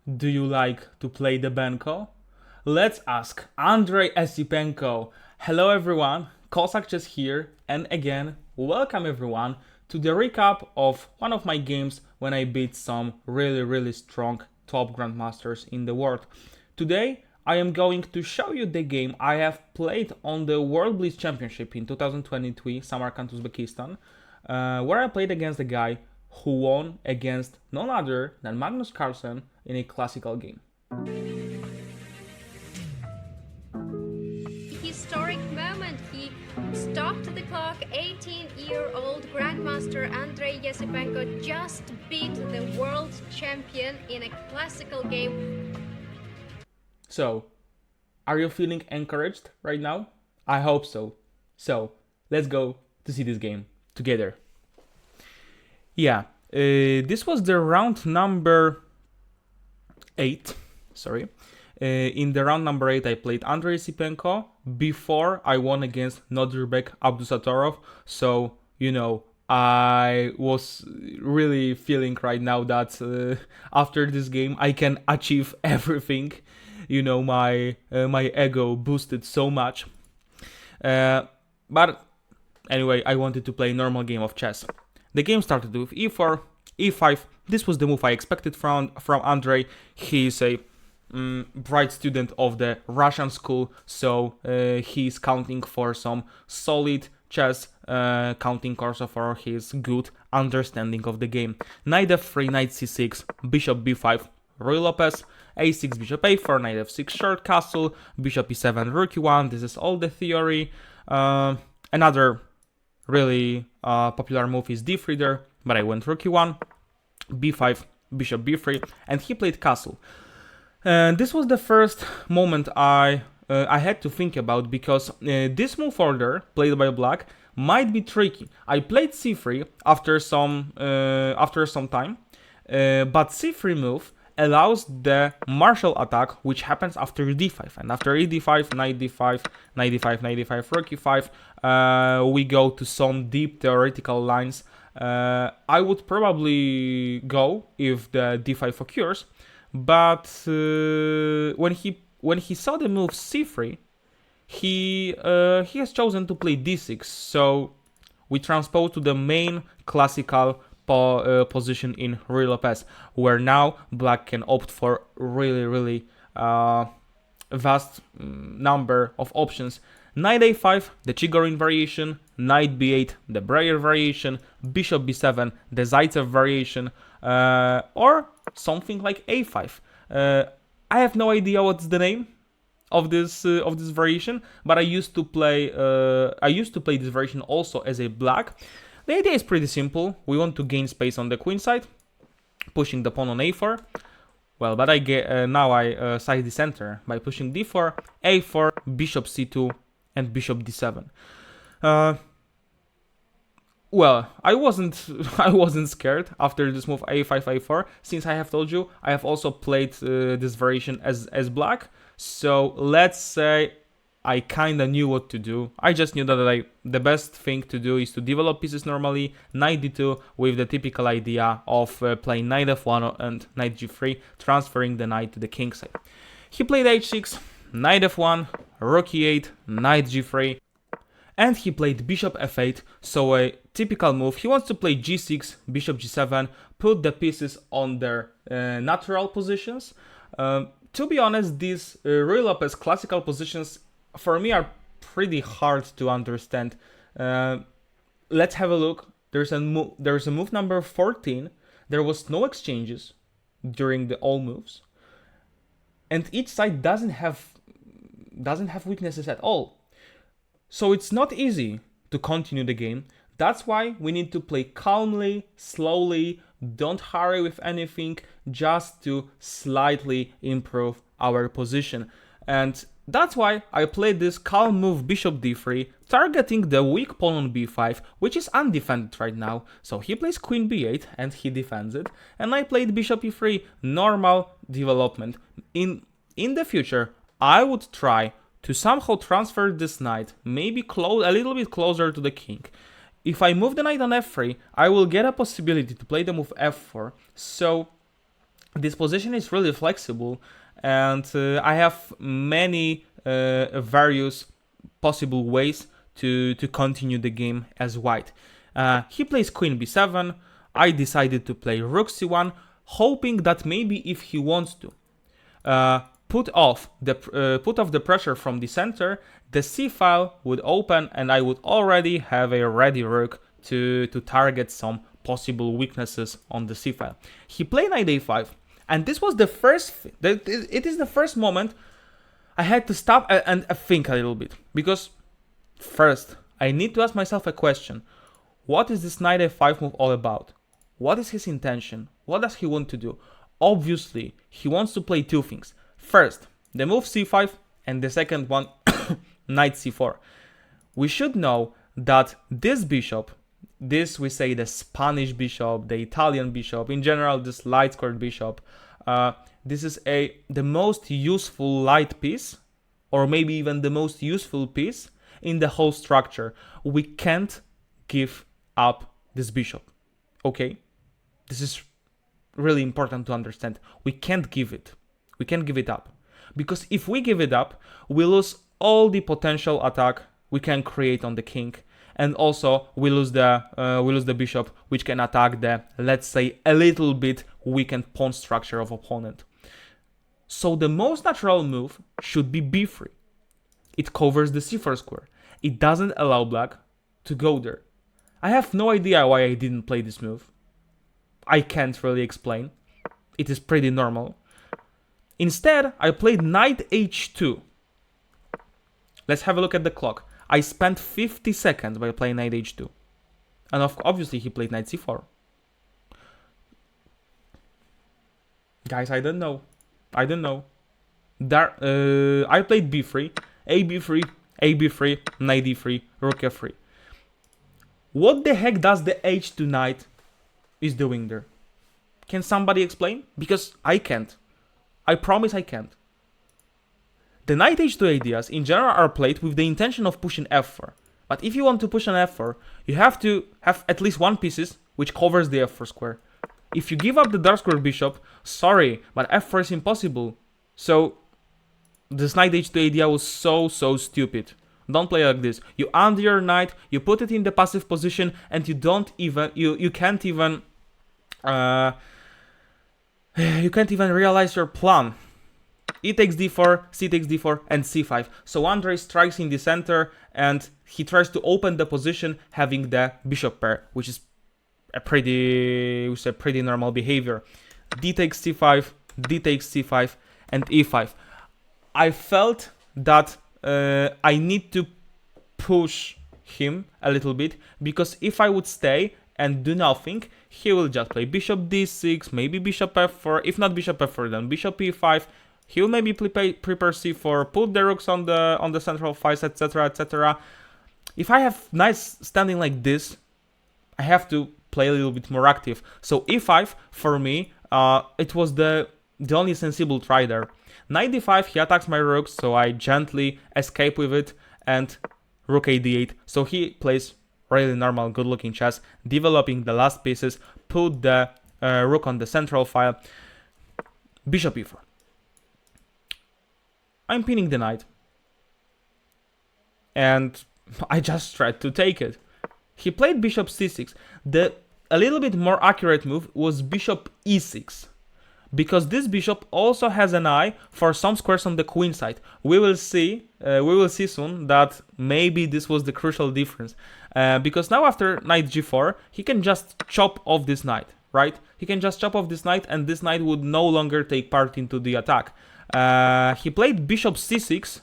Do you like to play the Benko? Let's ask Andrey Esipenko. Hello everyone, KosakChess here, and again, welcome everyone to the recap of one of my games when I beat some really strong top grandmasters in the world. Today, I am going to show you the game I have played on the World Blitz Championship in 2023, Samarkand, Uzbekistan, where I played against a guy who won against none other than Magnus Carlsen in a classical game. Historic moment. He stopped the clock. 18-year-old Grandmaster Andrey Esipenko just beat the world champion in a classical game. So, are you feeling encouraged right now? I hope so. So, let's go to see this game together. Yeah, this was the round number 8. Sorry. In the round number 8, I played Andrey Esipenko before I won against Nodirbek Abdusatorov. So, you know, I was really feeling right now that after this game I can achieve everything. You know, my ego boosted so much. But anyway, I wanted to play a normal game of chess. The game started with e4, e5. This was the move I expected from Andrey. He is a bright student of the Russian school, so he's counting for some solid chess, counting also for his good understanding of the game. Knight f3, knight c6, bishop b5, Ruy Lopez, a6, bishop a4, knight f6, short castle, bishop e7, rook e1. This is all the theory. Another really popular move is d3 there, but I went rook e1, b5, bishop b3, and he played castle. This was the first moment I had to think about, because this move order played by black might be tricky. I played c3 after some time, but c3 move allows the martial attack, which happens after d5, and after e d5, knight d5, knight d5, knight d5, rook e5, we go to some deep theoretical lines. I would probably go if the d5 occurs, but when he saw the move c3, he has chosen to play d6. So we transpose to the main classical position in Ruy Lopez, where now black can opt for really vast number of options. Knight a5, the Chigorin variation, knight b8, the Breyer variation, bishop b7, the Zaitsev variation, or something like a5. I have no idea what's the name of this variation, but I used to play this variation also as a black. The idea is pretty simple. We want to gain space on the queen side, pushing the pawn on a4. Well, but now I size the center by pushing d4, a4, bishop c2, and bishop d7. Well, I wasn't scared after this move a5, a4, since I have told you I have also played this variation as black. So let's say I kinda knew what to do. I just knew that the best thing to do is to develop pieces normally, knight d2 with the typical idea of playing knight f1 and knight g3, transferring the knight to the king side. He played h6, knight f1, rook e8, knight g3, and he played bishop f8, so a typical move. He wants to play g6, bishop g7, put the pieces on their natural positions. To be honest, these Ruy Lopez classical positions for me are pretty hard to understand. Let's have a look. There's a move number 14. There was no exchanges during all moves, and each side doesn't have weaknesses at all. So it's not easy to continue the game. That's why we need to play calmly, slowly, don't hurry with anything, just to slightly improve our position. And that's why I played this calm move bishop d3, targeting the weak pawn on b5, which is undefended right now. So he plays queen b8 and he defends it, and I played bishop e3, normal development. In the future, I would try to somehow transfer this knight, maybe a little bit closer to the king. If I move the knight on f3, I will get a possibility to play the move f4. So this position is really flexible, and I have many various possible ways to continue the game as white. He plays queen b7. I decided to play rook c1, hoping that maybe if he wants to put off the pressure from the center, the c file would open and I would already have a ready rook to target some possible weaknesses on the c file. He played knight a5, and this was the first. It is the first moment I had to stop and think a little bit, because first I need to ask myself a question: what is this knight a5 move all about? What is his intention? What does he want to do? Obviously, he wants to play two things. First, the move c5, and the second one, knight c4. We should know that this bishop, this we say the Spanish bishop, the Italian bishop, in general this light squared bishop, this is the most useful light piece, or maybe even the most useful piece in the whole structure. We can't give up this bishop, okay? This is really important to understand. We can't give it. We can't give it up, because if we give it up, we lose all the potential attack we can create on the king, and also we lose the bishop, which can attack the, let's say, a little bit weakened pawn structure of opponent. So the most natural move should be b3. It covers the c4 square. It doesn't allow black to go there. I have no idea why I didn't play this move. I can't really explain. It is pretty normal. Instead, I played knight h2. Let's have a look at the clock. I spent 50 seconds by playing knight h2. And obviously he played knight c4. Guys, I don't know. I played b3, ab3, ab3, knight d3, rook f3. What the heck does the h2 knight is doing there? Can somebody explain? Because I can't. I promise I can't. The knight h2 ideas in general are played with the intention of pushing f4. But if you want to push an f4, you have to have at least one piece which covers the f4 square. If you give up the dark square bishop, sorry, but f4 is impossible. So this knight h2 idea was so stupid. Don't play like this. You under your knight, you put it in the passive position, and you can't even realize your plan. E takes d4, c takes d4, and c5. So Andrey strikes in the center, and he tries to open the position having the bishop pair, which is a pretty normal behavior. D takes c5, d takes c5, and e5. I felt that I need to push him a little bit, because if I would stay and do nothing, he will just play bishop d6, maybe bishop f4. If not bishop f4, then bishop e5. He will maybe prepare c4, put the rooks on the central files, etc, etc. If I have knights standing like this, I have to play a little bit more active. So e5 for me, it was the only sensible try there. Knight d5, he attacks my rooks, so I gently escape with it, and rook a d8. So he plays really normal, good-looking chess, developing the last pieces, put the rook on the central file, bishop e4. I'm pinning the knight, and I just tried to take it. He played bishop c6. A little bit more accurate move was bishop e6, because this bishop also has an eye for some squares on the queen side. We will see soon that maybe this was the crucial difference, because now after knight g4, he can just chop off this knight, right? He can just chop off this knight, and this knight would no longer take part into the attack. He played bishop c6.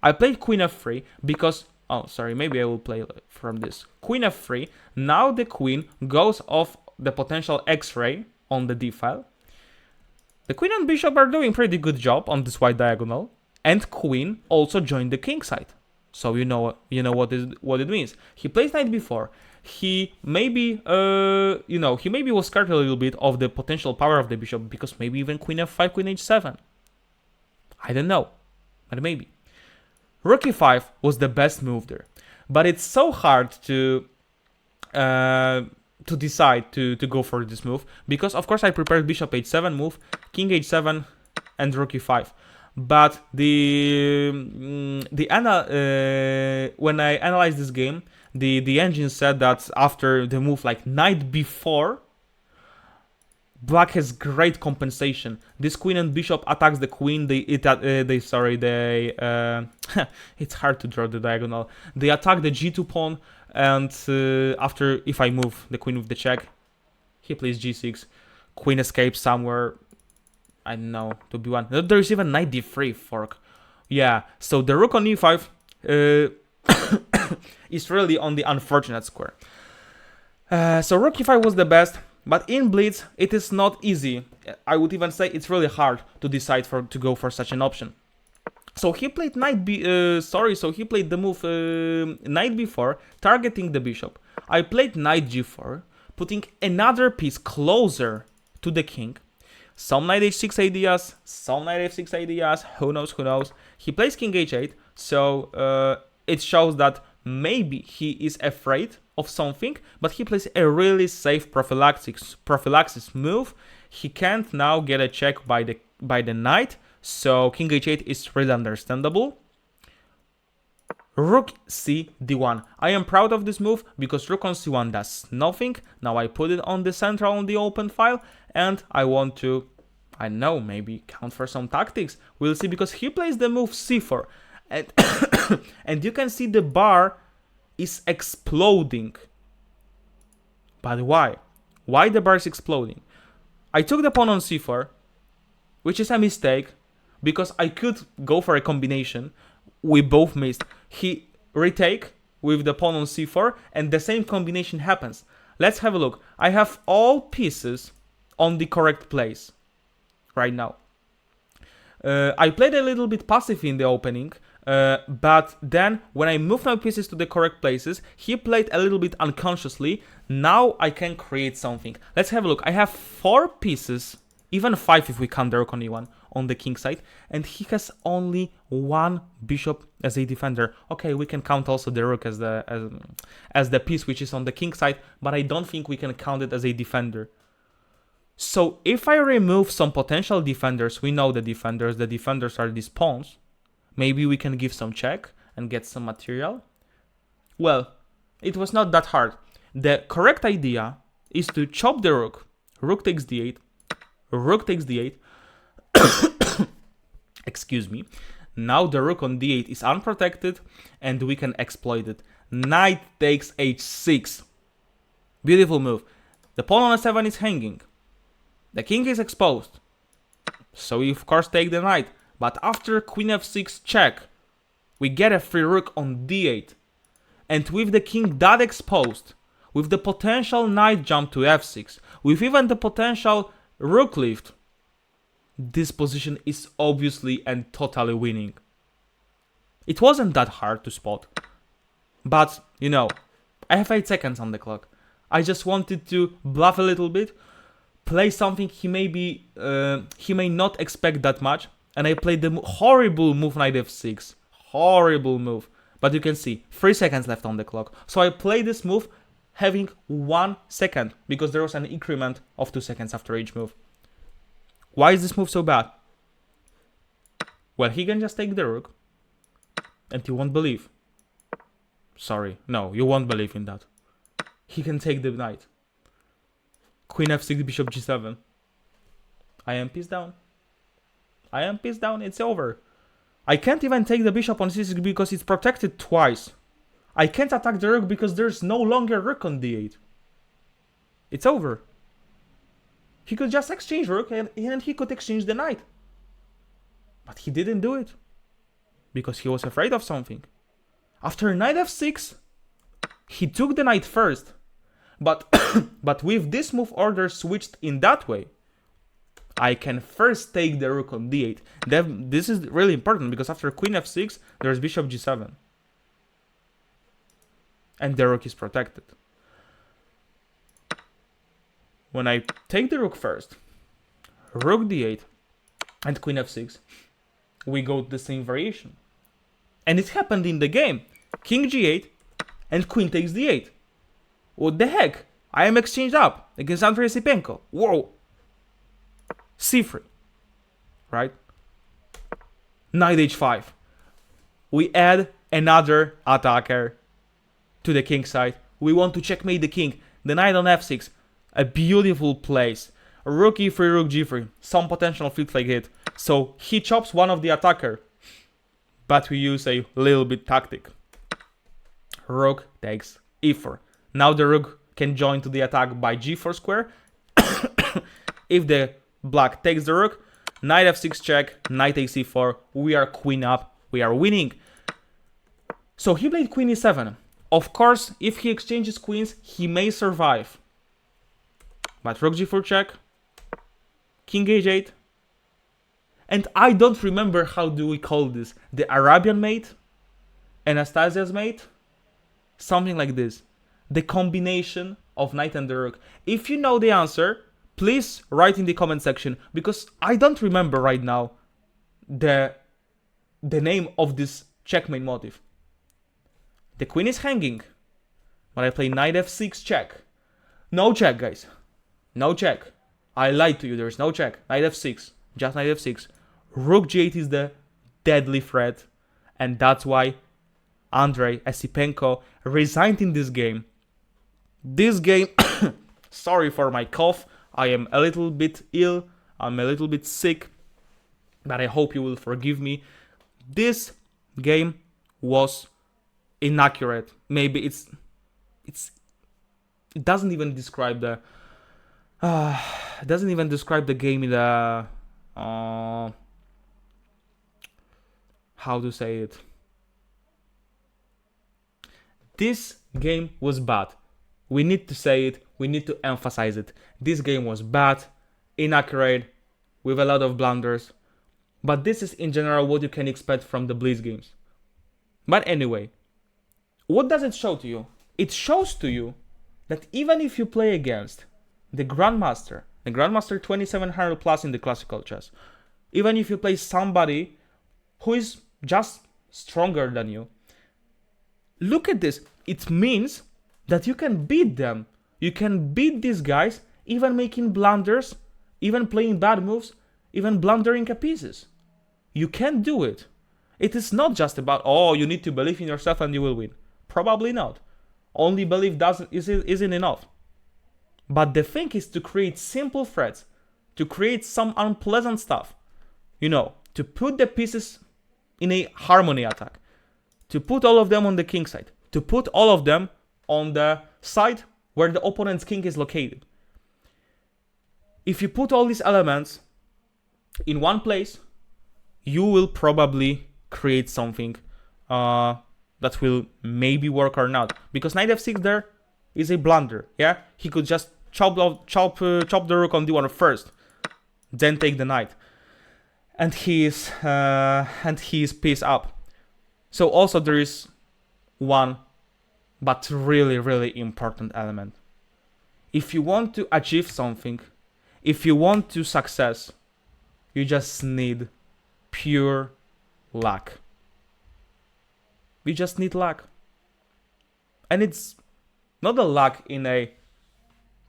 I played queen f3 because, oh sorry, maybe I will play from this. Queen f3. Now the queen goes off the potential x-ray on the d file. The queen and bishop are doing pretty good job on this white diagonal, and queen also joined the king side. So you know what it means. He plays knight b4. He maybe was scared a little bit of the potential power of the bishop, because maybe even queen f5, queen h7. I don't know, but maybe. Rook e5 was the best move there, but it's so hard to to decide to go for this move, because of course I prepared bishop h7 move, king h7, and rook e5. But when I analyzed this game, the engine said that after the move like knight b4, black has great compensation. This queen and bishop attacks the queen. It's hard to draw the diagonal. They attack the g2 pawn, and after, if I move the queen with the check, he plays g6. Queen escapes somewhere. I don't know, to b1. There's even knight d3 fork. Yeah, so the rook on e5 is really on the unfortunate square. So rook e5 was the best. But in blitz, it is not easy. I would even say it's really hard to decide to go for such an option. So he played so he played the move knight b4, targeting the bishop. I played knight g4, putting another piece closer to the king. Some knight h6 ideas, some knight f6 ideas, who knows, who knows. He plays king h8, so it shows that maybe he is afraid of something, but he plays a really safe prophylaxis move. He can't now get a check by the knight, so king h8 is really understandable. Rook c d1. I am proud of this move because rook on c1 does nothing. Now I put it on the central on the open file, and I want to, I don't know, maybe count for some tactics. We'll see, because he plays the move c4, and and you can see the bar is exploding. But why? Why the bar is exploding? I took the pawn on c4, which is a mistake, because I could go for a combination. We both missed. He retake with the pawn on c4, and the same combination happens. Let's have a look. I have all pieces on the correct place right now. I played a little bit passive in the opening, but then when I moved my pieces to the correct places, he played a little bit unconsciously. Now I can create something. Let's have a look. I have 4 pieces, even 5 if we count the rook on e1 on the king side, and he has only 1 bishop as a defender. Okay, we can count also the rook as the piece which is on the king side, but I don't think we can count it as a defender. So if I remove some potential defenders, we know the defenders are these pawns. Maybe we can give some check and get some material. Well, it was not that hard. The correct idea is to chop the rook. Rook takes d8. Rook takes d8. Excuse me. Now the rook on d8 is unprotected, and we can exploit it. Knight takes h6. Beautiful move. The pawn on a7 is hanging. The king is exposed. So we of course take the knight. But after queen f6 check, we get a free rook on d8. And with the king that exposed, with the potential knight jump to f6, with even the potential rook lift, this position is obviously and totally winning. It wasn't that hard to spot. But, you know, I have 8 seconds on the clock. I just wanted to bluff a little bit, play something he may not expect that much, and I played the horrible move knight f6. Horrible move. But you can see, 3 seconds left on the clock. So I played this move having 1 second, because there was an increment of 2 seconds after each move. Why is this move so bad? Well, he can just take the rook, and you won't believe. Sorry, no, you won't believe in that. He can take the knight. Queen f6, bishop g7. I am pieced down. I am pieced down, it's over. I can't even take the bishop on c6 because it's protected twice. I can't attack the rook because there's no longer rook on d8. It's over. He could just exchange rook and he could exchange the knight. But he didn't do it. Because he was afraid of something. After knight f6, he took the knight first. But, but with this move order switched in that way, I can first take the rook on d8. This is really important because after queen f6, there's bishop g7. And the rook is protected. When I take the rook first, rook d8, and queen f6, we go to the same variation. And it happened in the game. King g8, and queen takes d8. What the heck? I am exchanged up against Andrey Esipenko. Whoa. C3. Right? Knight h5. We add another attacker to the king side. We want to checkmate the king. The knight on f6. A beautiful place. Rook e3, rook g3. Some potential flick hit. So he chops one of the attacker. But we use a little bit tactic. Rook takes e4. Now the rook can join to the attack by g4 square. If the black takes the rook, knight f6 check, knight takes e4. We are queen up. We are winning. So he played queen e7. Of course, if he exchanges queens, he may survive. But rook g4 check, king h8. And I don't remember how do we call this. The Arabian mate? Anastasia's mate? Something like this. The combination of knight and the rook. If you know the answer, please write in the comment section, because I don't remember right now the name of this checkmate motif. The queen is hanging, but I play knight f6 check. No check, guys. No check. I lied to you, there's no check. Knight f6. Just knight f6. Rook g8 is the deadly threat, and that's why Andrey Esipenko resigned in this game. This game, sorry for my cough, I am a little bit ill, I'm a little bit sick, but I hope you will forgive me. This game was inaccurate. Maybe it doesn't even describe the game in the how to say it. This game was bad. We need to say it, we need to emphasize it. This game was bad, inaccurate, with a lot of blunders. But this is in general what you can expect from the Blitz games. But anyway, what does it show to you? It shows to you that even if you play against the Grandmaster 2700 plus in the classical chess, even if you play somebody who is just stronger than you, look at this. It means that you can beat them. You can beat these guys, even making blunders, even playing bad moves, even blundering at pieces. You can do it. It is not just about, oh, you need to believe in yourself and you will win. Probably not. Only belief isn't enough. But the thing is to create simple threats, to create some unpleasant stuff. You know, to put the pieces in a harmony attack, to put all of them on the king side, to put all of them on the side where the opponent's king is located. If you put all these elements in one place, you will probably create something that will maybe work or not. Because knight f6 there is a blunder. Yeah, he could just chop the rook on d1 first, then take the knight, and he is piece up. So also there is one, but really important element. If you want to achieve something, if you want to success, you just need pure luck. You just need luck. And it's not a luck in a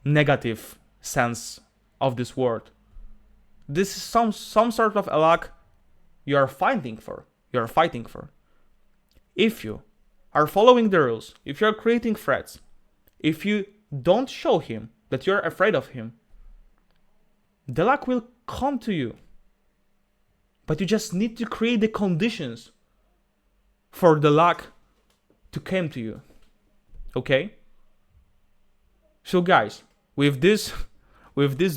negative sense of this word. This is some sort of a luck you are fighting for. If you are following the rules, if you are creating threats, if you don't show him that you're afraid of him, the luck will come to you. But you just need to create the conditions for the luck to come to you. Okay? So guys, with this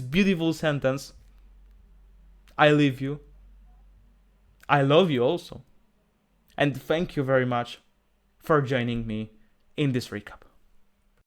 beautiful sentence, I leave you. I love you also. And thank you very much for joining me in this recap.